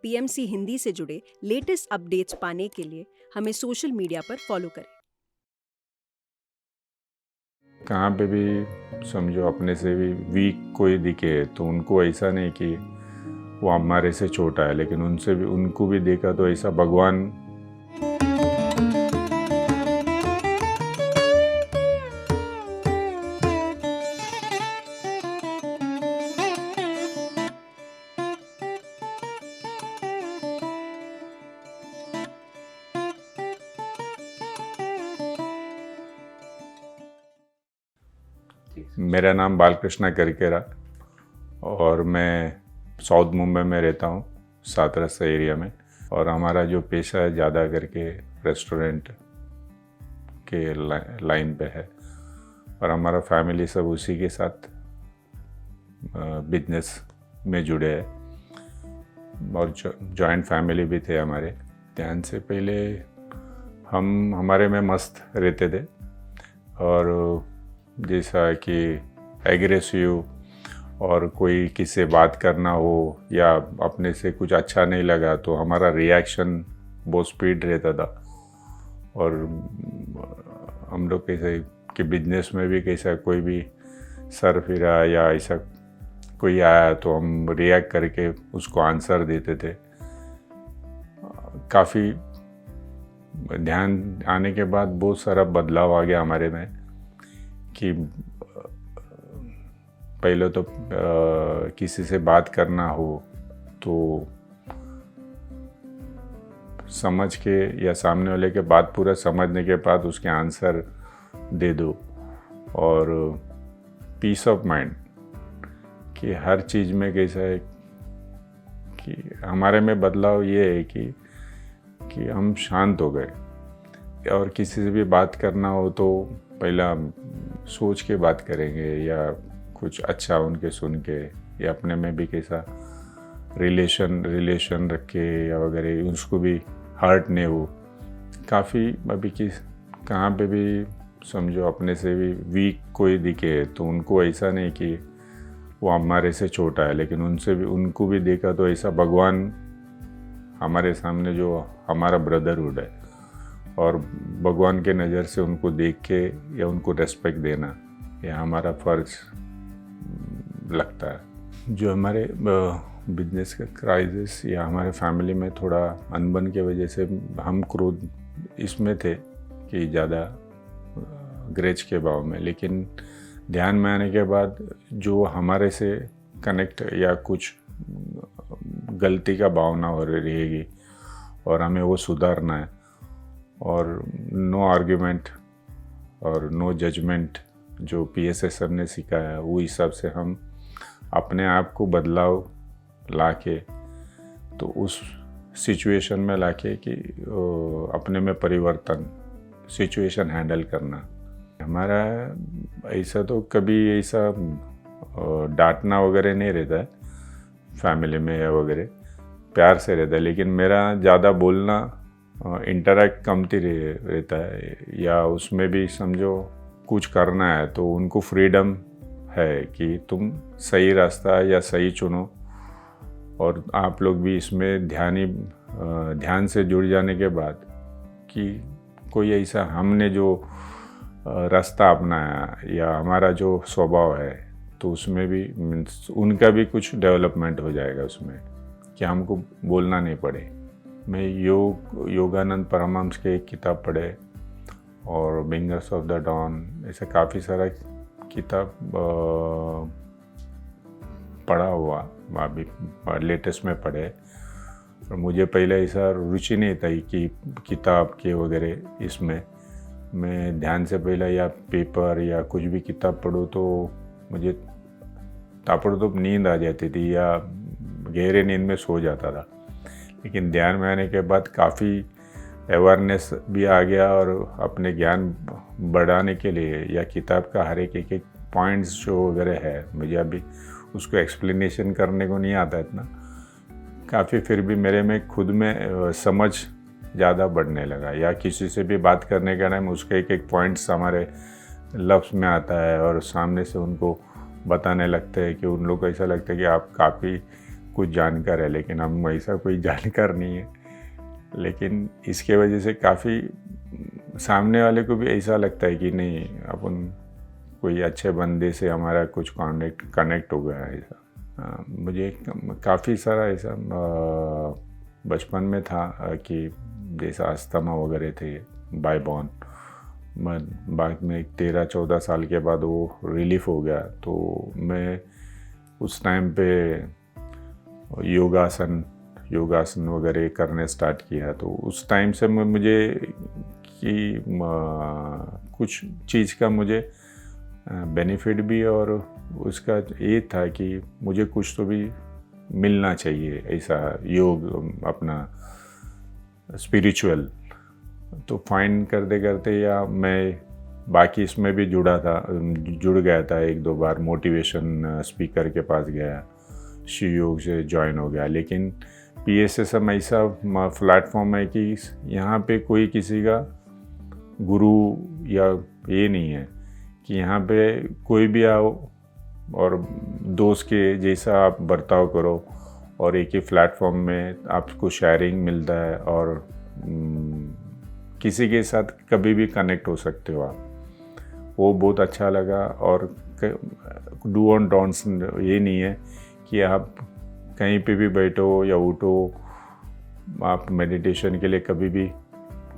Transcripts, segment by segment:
PMC Hindi से जुड़े latest updates पाने के लिए हमें सोशल मीडिया पर फॉलो करें। कहाँ पे भी समझो अपने से भी वीक कोई दिखे तो उनको ऐसा नहीं कि वो हमारे से छोटा है, लेकिन उनसे भी उनको भी देखा तो ऐसा भगवान मेरा नाम बालकृष्णा करकेरा और मैं साउथ मुंबई में रहता हूँ, सातरस्ता एरिया में। और हमारा जो पेशा है ज़्यादा करके रेस्टोरेंट के लाइन पे है और हमारा फैमिली सब उसी के साथ बिजनेस में जुड़े हैं और जॉइंट फैमिली भी थे हमारे। ध्यान से पहले हम हमारे में मस्त रहते थे और जैसा कि एग्रेसिव और कोई किससे बात करना हो या अपने से कुछ अच्छा नहीं लगा तो हमारा रिएक्शन बहुत स्पीड रहता था। और हम लोग कैसे कि बिजनेस में भी कैसा कोई भी सर फिरा या ऐसा कोई आया तो हम रिएक्ट करके उसको आंसर देते थे। काफ़ी ध्यान आने के बाद बहुत सारा बदलाव आ गया हमारे में कि पहले तो किसी से बात करना हो तो समझ के या सामने वाले के बात पूरा समझने के बाद उसके आंसर दे दो। और पीस ऑफ माइंड कि हर चीज़ में कैसा है कि हमारे में बदलाव ये है कि हम शांत हो गए और किसी से भी बात करना हो तो पहला सोच के बात करेंगे या कुछ अच्छा उनके सुन के या अपने में भी कैसा रिलेशन रख के या वगैरह उसको भी हर्ट नहीं हो। काफ़ी अभी कहाँ पे भी समझो अपने से भी वीक कोई दिखे तो उनको ऐसा नहीं कि वो हमारे से छोटा है, लेकिन उनको भी देखा तो ऐसा भगवान हमारे सामने जो हमारा ब्रदरहुड है और भगवान के नज़र से उनको देख के या उनको रेस्पेक्ट देना यह हमारा फ़र्ज लगता है। जो हमारे बिजनेस का क्राइसिस या हमारे फैमिली में थोड़ा अनबन की वजह से हम क्रोध इसमें थे कि ज़्यादा ग्रेज के भाव में, लेकिन ध्यान में आने के बाद जो हमारे से कनेक्ट या कुछ गलती का भावना हो रहेगी और हमें वो सुधारना है और नो आर्ग्यूमेंट और नो जजमेंट जो PSS सर ने सिखाया वो हिसाब से हम अपने आप को बदलाव लाके तो उस सिचुएशन में लाके कि अपने में परिवर्तन सिचुएशन हैंडल करना। हमारा ऐसा तो कभी ऐसा डांटना वगैरह नहीं रहता है फैमिली में या वगैरह, प्यार से रहता है, लेकिन मेरा ज़्यादा बोलना इंटरेक्ट कमती रहता है या उसमें भी समझो कुछ करना है तो उनको फ्रीडम है कि तुम सही रास्ता या सही चुनो। और आप लोग भी इसमें ध्यान से जुड़ जाने के बाद कि कोई ऐसा हमने जो रास्ता अपनाया या हमारा जो स्वभाव है तो उसमें भी उनका भी कुछ डेवलपमेंट हो जाएगा उसमें कि हमको बोलना नहीं पड़े। मैं योगानंद परमहंस के एक किताब पढ़े और बिंगर्स ऑफ द डॉन ऐसा काफ़ी सारा किताब पढ़ा हुआ अभी लेटेस्ट में पढ़े। और मुझे पहले ऐसा रुचि नहीं था कि किताब के वगैरह इसमें मैं ध्यान से पहले या पेपर या कुछ भी किताब पढ़ूँ तो मुझे ताबड़तोड़ नींद आ जाती थी या गहरे नींद में सो जाता था। लेकिन ध्यान में आने के बाद काफ़ी अवेयरनेस भी आ गया और अपने ज्ञान बढ़ाने के लिए या किताब का हर एक पॉइंट्स जो वगैरह है मुझे अभी उसको एक्सप्लेनेशन करने को नहीं आता इतना काफ़ी, फिर भी मेरे में खुद में समझ ज़्यादा बढ़ने लगा। या किसी से भी बात करने का टाइम उसके एक पॉइंट्स हमारे लफ्ज़ में आता है और सामने से उनको बताने लगते हैं कि उन लोग को ऐसा लगता है कि आप काफ़ी कुछ जानकार है, लेकिन हम ऐसा कोई जानकार नहीं है। लेकिन इसके वजह से काफ़ी सामने वाले को भी ऐसा लगता है कि नहीं, अपन कोई अच्छे बंदे से हमारा कुछ कनेक्ट हो गया है। ऐसा मुझे काफ़ी सारा ऐसा बचपन में था कि जैसा अस्थमा वगैरह थे बाय बॉर्न, बाद में 13-14 साल के बाद वो रिलीफ हो गया। तो मैं उस टाइम पे योगासन वगैरह करने स्टार्ट किया। तो उस टाइम से मुझे कि कुछ चीज़ का मुझे बेनिफिट भी, और उसका ये था कि मुझे कुछ तो भी मिलना चाहिए ऐसा योग अपना स्पिरिचुअल। तो फाइंड करते करते या मैं बाकी इसमें भी जुड़ गया था। 1-2 बार मोटिवेशन स्पीकर के पास गया, शिव योग से ज्वाइन हो गया। लेकिन PSSM ऐसा प्लेटफॉर्म है कि यहाँ पे कोई किसी का गुरु या ये नहीं है कि यहाँ पे कोई भी आओ और दोस्त के जैसा आप बर्ताव करो, और एक ही प्लेटफॉर्म में आपको शेयरिंग मिलता है, और किसी के साथ कभी भी कनेक्ट हो सकते हो आप। वो बहुत अच्छा लगा। और डू ऑन डोंट्स ये नहीं है कि आप कहीं पे भी बैठो या उठो, आप मेडिटेशन के लिए कभी भी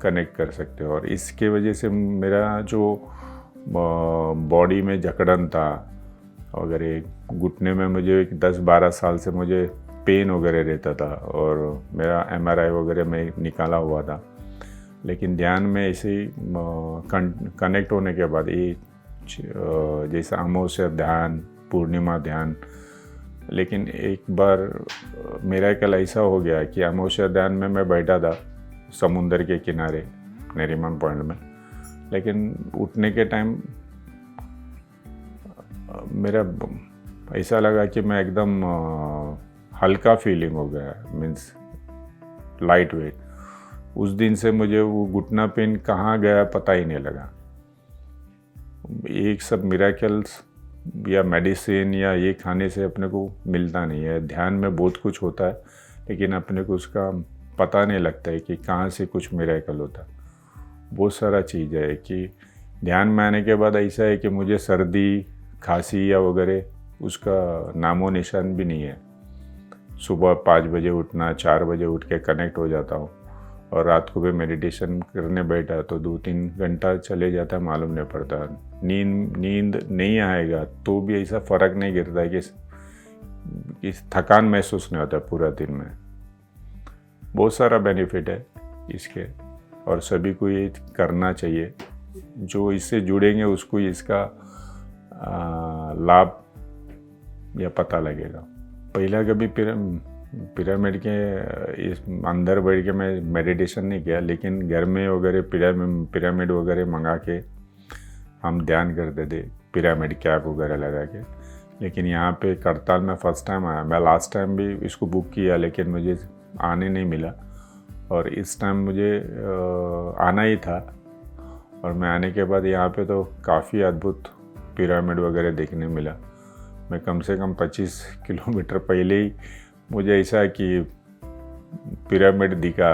कनेक्ट कर सकते हो। और इसके वजह से मेरा जो बॉडी में जकड़न था वगैरह, घुटने में मुझे 10-12 साल से मुझे पेन वगैरह रहता था, और मेरा MRI वगैरह में निकाला हुआ था। लेकिन ध्यान में ऐसे ही कनेक्ट होने के बाद ये जैसा अमावस्या ध्यान, पूर्णिमा ध्यान, लेकिन एक बार मेरा कल ऐसा हो गया कि अमावस्या ध्यान में मैं बैठा था समुंदर के किनारे नरीमन पॉइंट में, लेकिन उठने के टाइम मेरा ऐसा लगा कि मैं एकदम हल्का फीलिंग हो गया, मीन्स लाइट वेट। उस दिन से मुझे वो घुटना पेन कहाँ गया पता ही नहीं लगा। एक सब मिरेकल्स या मेडिसिन या ये खाने से अपने को मिलता नहीं है। ध्यान में बहुत कुछ होता है, लेकिन अपने को उसका पता नहीं लगता है कि कहाँ से कुछ मिरेकल होता है। बहुत सारा चीज़ है कि ध्यान में आने के बाद ऐसा है कि मुझे सर्दी खांसी या वगैरह उसका नामो निशान भी नहीं है। सुबह 5 बजे उठना, 4 बजे उठ के कनेक्ट हो जाता हूँ, और रात को भी मेडिटेशन करने बैठा तो 2-3 घंटा चले जाता है, मालूम नहीं पड़ता। नींद नहीं आएगा तो भी ऐसा फ़र्क नहीं गिरता है कि थकान महसूस नहीं होता पूरा दिन में। बहुत सारा बेनिफिट है इसके, और सभी को ये करना चाहिए। जो इससे जुड़ेंगे उसको इसका लाभ या पता लगेगा। पहला कभी पिरामिड के इस अंदर बैठ के मैं मेडिटेशन नहीं किया, लेकिन घर में वगैरह पिरामिड वगैरह मंगा के हम ध्यान करते थे, पिरामिड कैप वगैरह लगा के। लेकिन यहाँ पे करताल में फ़र्स्ट टाइम आया। मैं लास्ट टाइम भी इसको बुक किया, लेकिन मुझे आने नहीं मिला, और इस टाइम मुझे आना ही था। और मैं आने के बाद यहाँ पे तो काफ़ी अद्भुत पिरामिड वगैरह देखने मिला। मैं कम से कम 25 किलोमीटर पहले ही मुझे ऐसा कि पिरामिड दिखा,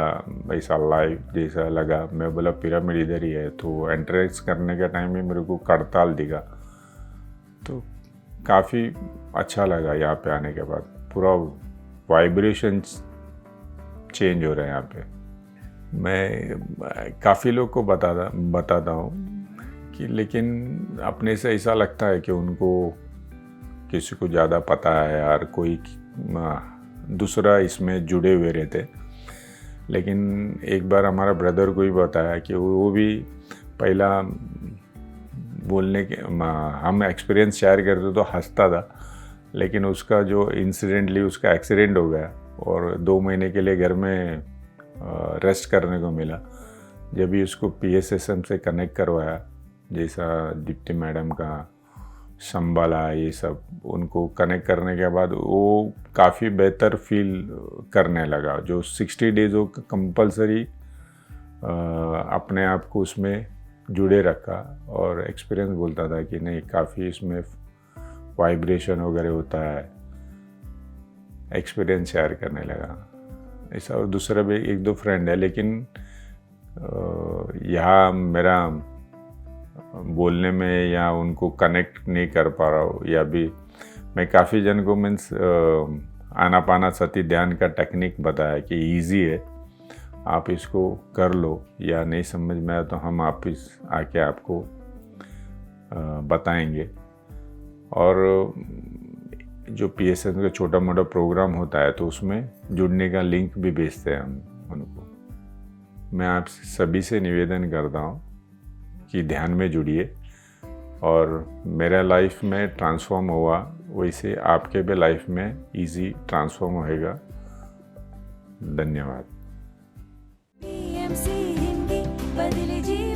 ऐसा लाइव जैसा लगा। मैं बोला पिरामिड इधर ही है। तो एंट्रेंस करने के टाइम में मेरे को करताल दिखा, तो काफ़ी अच्छा लगा। यहाँ पे आने के बाद पूरा वाइब्रेशन चेंज हो रहा है यहाँ पे। मैं काफ़ी लोग को बताता हूँ कि, लेकिन अपने से ऐसा लगता है कि उनको किसी को ज़्यादा पता है यार, कोई दूसरा इसमें जुड़े हुए रहते। लेकिन एक बार हमारा ब्रदर को ही बताया कि वो भी पहला बोलने के हम एक्सपीरियंस शेयर करते तो हंसता था, लेकिन उसका जो इंसिडेंटली उसका एक्सीडेंट हो गया और 2 महीने के लिए घर में रेस्ट करने को मिला। जब भी उसको PSSM से कनेक्ट करवाया, जैसा डिप्टी मैडम का संभाला, ये सब उनको कनेक्ट करने के बाद वो काफ़ी बेहतर फील करने लगा। जो 60 डेज वो कंपलसरी अपने आप को उसमें जुड़े रखा, और एक्सपीरियंस बोलता था कि नहीं, काफ़ी इसमें वाइब्रेशन वगैरह होता है। एक्सपीरियंस शेयर करने लगा ऐसा। और दूसरा भी एक दो फ्रेंड है, लेकिन यहाँ मेरा बोलने में या उनको कनेक्ट नहीं कर पा रहा हूँ। या भी मैं काफ़ी जन को मीन्स आनापानासती ध्यान का टेक्निक बताया कि इजी है, आप इसको कर लो, या नहीं समझ में आया तो हम वापिस आके आपको बताएंगे। और जो PSN का छोटा मोटा प्रोग्राम होता है तो उसमें जुड़ने का लिंक भी भेजते हैं हम उनको। मैं आप सभी से निवेदन करता हूँ कि ध्यान में जुड़िए, और मेरा लाइफ में ट्रांसफॉर्म हुआ वैसे आपके भी लाइफ में इजी ट्रांसफॉर्म होएगा। धन्यवाद। PMC हिंदी बदले जी